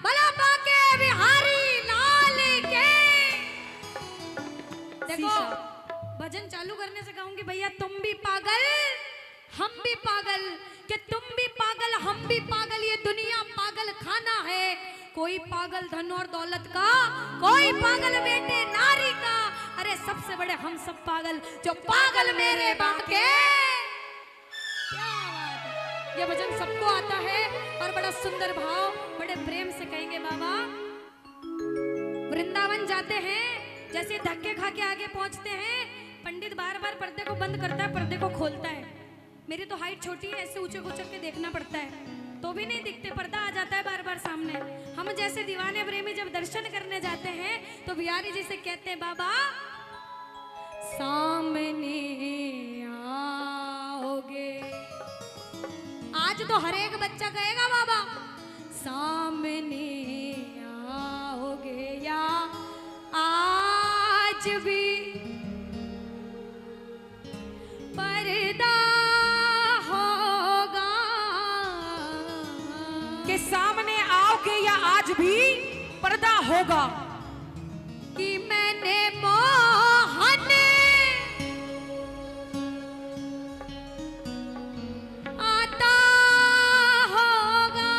भला पाके बिहारी लाल के। देखो भजन चालू करने से कहूंगी भैया तुम भी पागल हम भी पागल, कि तुम भी पागल हम भी पागल, ये दुनिया पागल खाना है। कोई पागल धन और दौलत का, कोई पागल बेटे नारी का, अरे सबसे बड़े हम सब पागल जो पागल मेरे बाके। क्या बात है, ये भजन सबको आता है और बड़ा सुंदर भाव बड़े प्रेम से कहेंगे। बाबा वृंदावन जाते हैं, जैसे धक्के खा के आगे पहुंचते हैं, पंडित बार बार पर्दे को बंद करता है, पर्दे को खोलता है। मेरी तो हाइट छोटी है, ऐसे ऊंचे को के देखना पड़ता है तो भी नहीं दिखते, पर्दा आ जाता है बार बार सामने। हम जैसे दीवाने प्रेमी जब दर्शन करने जाते हैं तो बिहारी जी से कहते हैं बाबा सामने आओगे। आज तो हर एक बच्चा कहेगा बाबा सामने आओगे, या आज भी पर्दा होगा। के सामने आओगे या आज भी पर्दा होगा। कि मैंने मोहन आता होगा।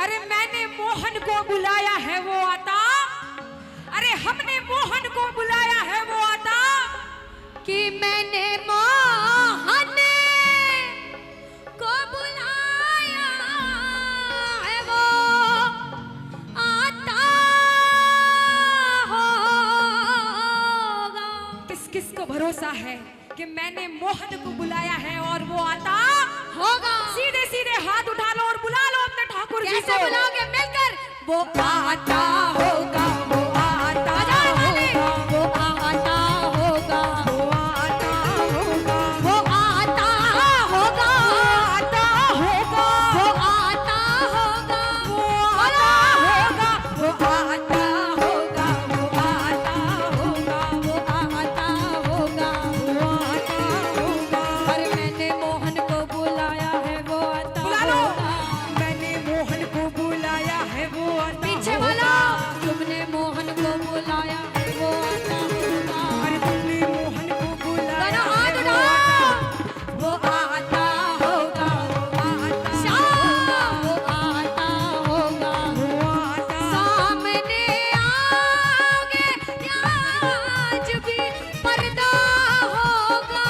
अरे मैंने मोहन को बुलाया है वो आता, अरे हमने मोहन को बुलाया है वो आता। कि मैंने मोहन को बुलाया है वो आता होगा। किस किस को भरोसा है कि मैंने मोहन को बुलाया है और वो आता होगा। सीधे सीधे हाथ उठा लो और बुला लो अपने ठाकुर जी को। कैसे बुलाओगे? मिलकर वो आता होगा, वो आता होगा, वो आता होगा, वो आता होगा, वो आता होगा, आता होगा, वो आता होगा, वो आता होगा, वो आता होगा, वो आता होगा, वो आता होगा, वो आता होगा। और मैंने मोहन को बुलाया है वो आता बुला लो। होगा। मैंने मोहन को बुलाया है वो आता पीछे होगा। वाला तुमने मोहन को बुलाया है वो आता होगा। अरे तुमने मोहन को बुलाया दोनों हाथ है उठाओ। वो आता होगा, वो आता शाम वो आता होगा। वो आता सामने आओगे या आज भी पर्दा होगा।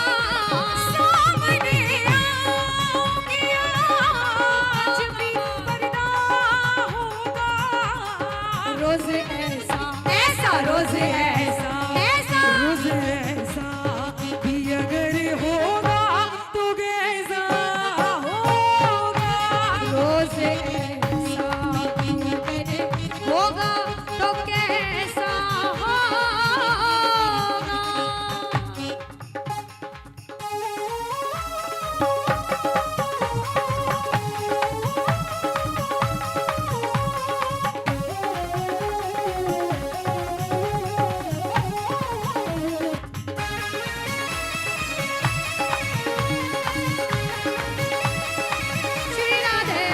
सामने आओगे आज भी पर्दा होगा। रोज ऐसा ऐसा रोज ऐसा ऐसा रोज ऐसा भी अगर होगा तो कैसा होगा। रोज ऐसा होगा तो कैसा होगा। श्री राधे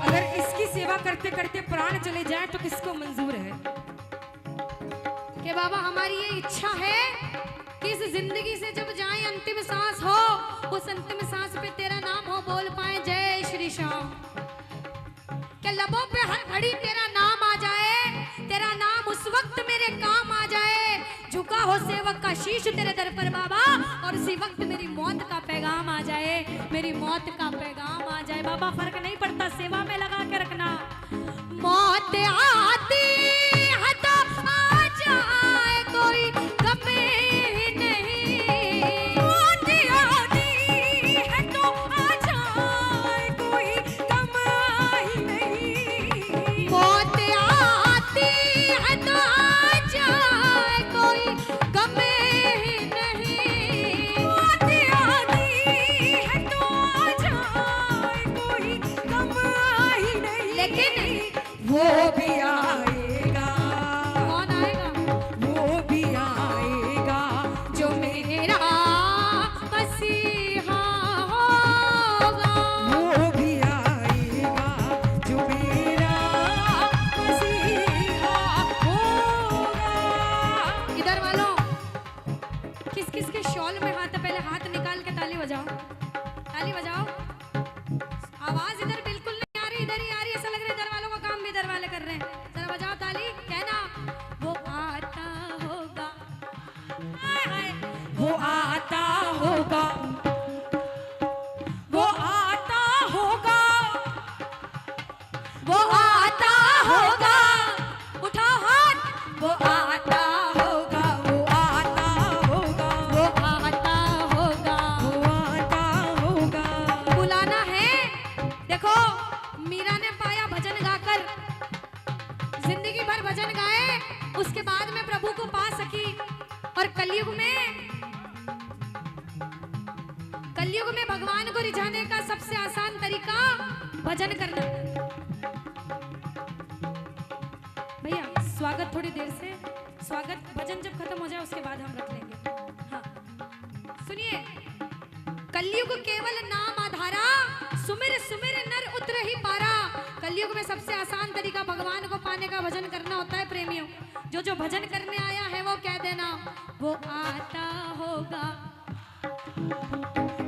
अगर इसकी सेवा करते करते प्राण चले जाए तो किसको मंजूर है? कि बाबा हमारी ये इच्छा है कि इस जिंदगी से जब जाए अंतिम सांस हो, उस अंतिम सांस पे तेरा नाम हो, बोल पाए जय श्री श्याम। कि लबों पे हर घड़ी तेरा नाम आ जाए, तेरा नाम उस वक्त मेरे काम आ जाए। झुका हो सेवक का शीश तेरे दर पर बाबा, और उसी वक्त मेरी मौत का पैगाम आ जाए, मेरी मौत का पैगाम आ जाए। बाबा फर्क नहीं पड़ता, सेवा में लगा के रखना। मौत आती है तो आ जाए, कोई गम ही नहीं। मौत आती है तो आ जाए, कोई गम ही नहीं। मौत आती है तो आ जाए, कोई गम ही नहीं। मौत आती है तो आ जाए, वो भी आएगा, कौन आएगा? वो भी आएगा जो मेरा मसीहा होगा। वो भी आएगा जो मेरा मसीहा होगा। इधर वालों, किस किस के शॉल में हाथ है? पहले हाथ निकाल के ताली बजाओ, ताली बजाओ। आवाज इधर बिल्कुल नहीं आ रही, इधर ही आ रही है। ऐसा लग रहा है इधर वालों का काम भी इधर वाले कर रहे हैं। जरा बजाओ ताली। कहना वो आता होगा, हाय हाय, वो आता होगा, वो आता होगा, वो आता होगा। उठाओ हाथ। वो आता होगा, वो आता होगा, वो आता होगा। वो आता होगा। बुलाना है। देखो, मीरा ने पाया भजन गाकर, जिंदगी भर भजन गाए, उसके बाद में प्रभु को पा सकी। और कलयुग में भगवान को रिझाने का सबसे आसान तरीका भजन करना। भैया स्वागत थोड़ी देर से, स्वागत भजन जब खत्म हो जाए उसके बाद हम रख लेंगे। हाँ सुनिए, कलयुग केवल नाम आधारा, सुमिर सुमिर नर उतर ही पारा। कलयुग में सबसे आसान तरीका भगवान को पाने का भजन करना होता है। प्रेमियों, जो जो भजन करने आया है वो कह देना वो आता होगा,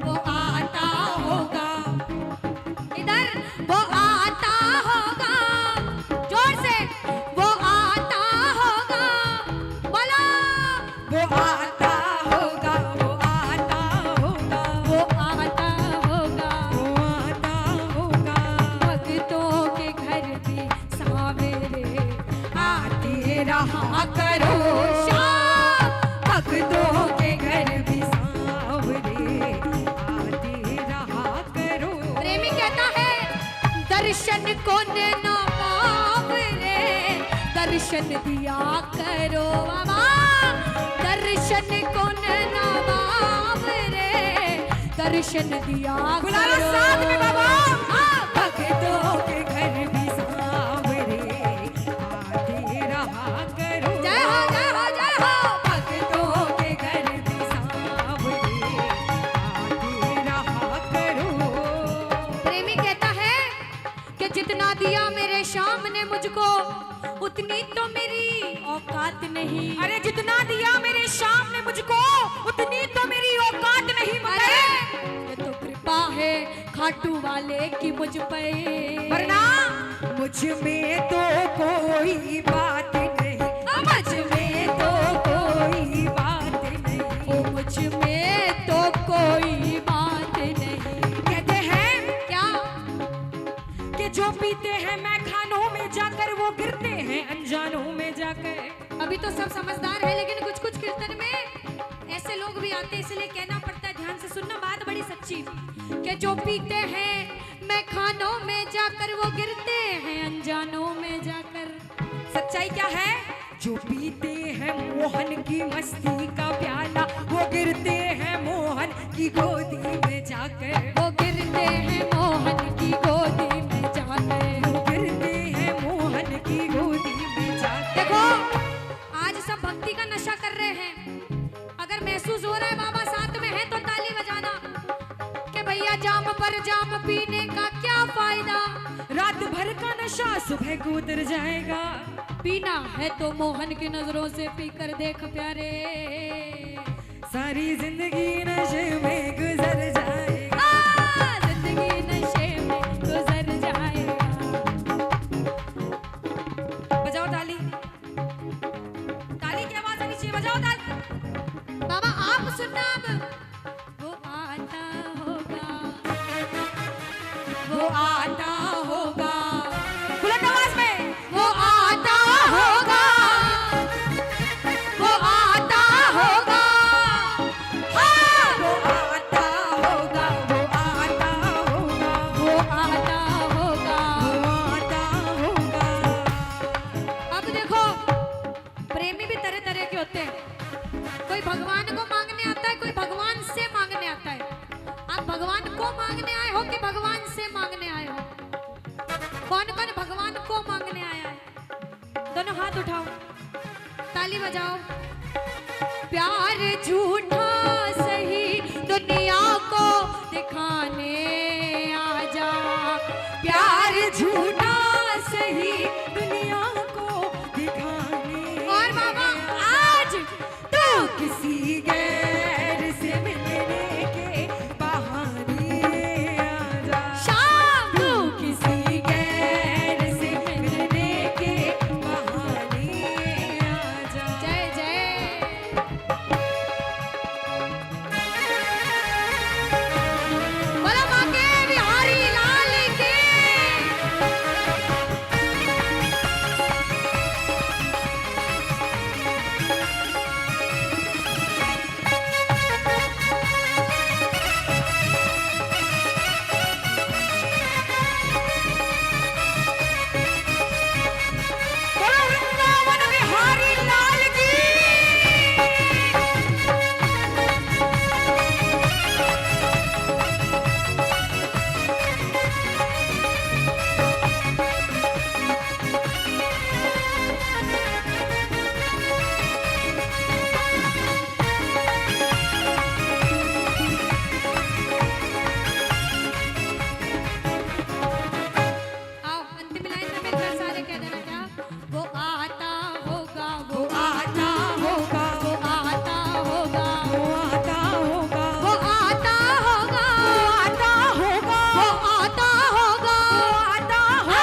वो आता होगा। इधर वो आता होगा, जोर से वो आता होगा। बोलो वो आता होगा, वो आता होगा, वो आता होगा। वो आता होगा। भक्तों के घर भी सावेरे आते रहा करो शाम। भक्तों के घर भी सांवरे आते रहा करो। प्रेमी कहता है दर्शन को न पावरे, दर्शन दिया करो बाबा। दर्शन को न पावरे, दर्शन दिया बुला लो करो। साथ में बाबा। हाँ, भक्तों के घर भी सांवरे आते रहा करो। जय हो जय हो जय हो। भक्तों के घर भी सांवरे आते रहा करो। प्रेमी कहता है कि जितना दिया मेरे श्याम ने मुझको, उतनी तो मेरी औकात नहीं। अरे जितना दिया मेरे श्याम ने मुझको, उतनी तो मेरी औकात नहीं। अरे मगर ये तो कृपा है खाटू वाले की मुझ पे, वरना मुझ में तो कोई बात नहीं, मुझ में तो कोई बात नहीं। ओ मुझ में तो कोई बात नहीं। कहते हैं क्या? कि जो पीते हैं मैं खानों में जाकर, वो गिरते हैं अनजानों में जाकर। अभी तो सब समझदार है, लेकिन कुछ कुछ कीर्तन में ऐसे लोग भी आते हैं, इसलिए कहना पड़ता है। ध्यान से सुनना, बात बड़ी सच्ची। कि जो पीते हैं मैं खानों में जाकर, वो गिरते हैं अनजानों में जाकर। सच्चाई क्या है? जो पीते हैं मोहन की मस्ती का प्याला, वो गिरते हैं मोहन की गोदी में जाकर। वो गिरते हैं मोहन की गोदी में जाकर। वो गिरते हैं मोहन की गोदी में जाकर। देखो, आज सब भक्ति का नशा कर रहे हैं। अगर महसूस हो रहा है बाबा साथ में है तो ताली बजाना। कि भैया जाम पर जाम पीने का क्या फायदा, रात भर का नशा सुबह को उतर जाएगा। पीना है तो मोहन की नजरों से पीकर देख प्यारे। सारी जिंदगी नशे में गुजर जाएगा। जिंदगी नशे में गुजर जाएगा। बजाओ ताली, ताली की आवाज आनी चाहिए। बजाओ ताली। बाबा आप सुनना अब। वो आता होगा, वो आता होगा, बुलंद आवाज में। वो आता होगा, वो आता होगा। हाँ, वो आता होगा, वो आता होगा, वो आता होगा। वो आता होगा। अब देखो, प्रेमी भी तरह तरह के होते हैं। कोई भगवान को मांगने आता है, कोई भगवान से मांगने आता है। आप भगवान को मांगने आए हो कि भगवान से मांगने आए हो? दिखाने आजा। प्यार झूठा सही दुनिया को दिखाने। और बाबा आज तो किसी गैर से मिलने के बहाने आजा। शाम तू किसी गैर से मिलने के बहाने आजा। जय जय। बोला बांके बिहारी लाल की। बोलो वृंदावन बिहारी लाल की। आओ अंतिम लाइन में मेरे घर सारे कह देना क्या। वो आता होगा, वो आता होगा, वो आता होगा, वो आता होगा, वो आता होगा, आता होगा, वो आता होगा, आता वो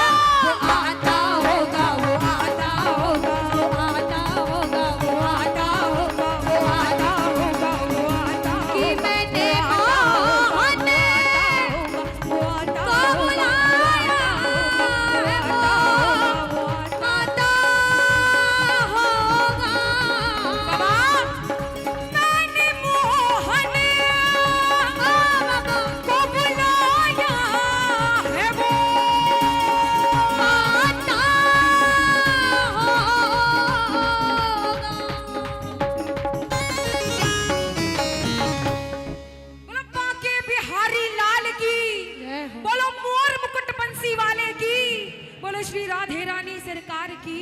आता होगा, वो आता होगा, वो आता होगा, वो आता होगा, वो आता होगा। वो आता कि मैंने आने को बुलाया है, वो आता होगा। मैंने मोहन को बुलाया है, वो आता बोलो बांके बिहारी लाल की। बोलो मोर मुकुट बंसी वाले की। बोलो श्री राधे रानी सरकार की।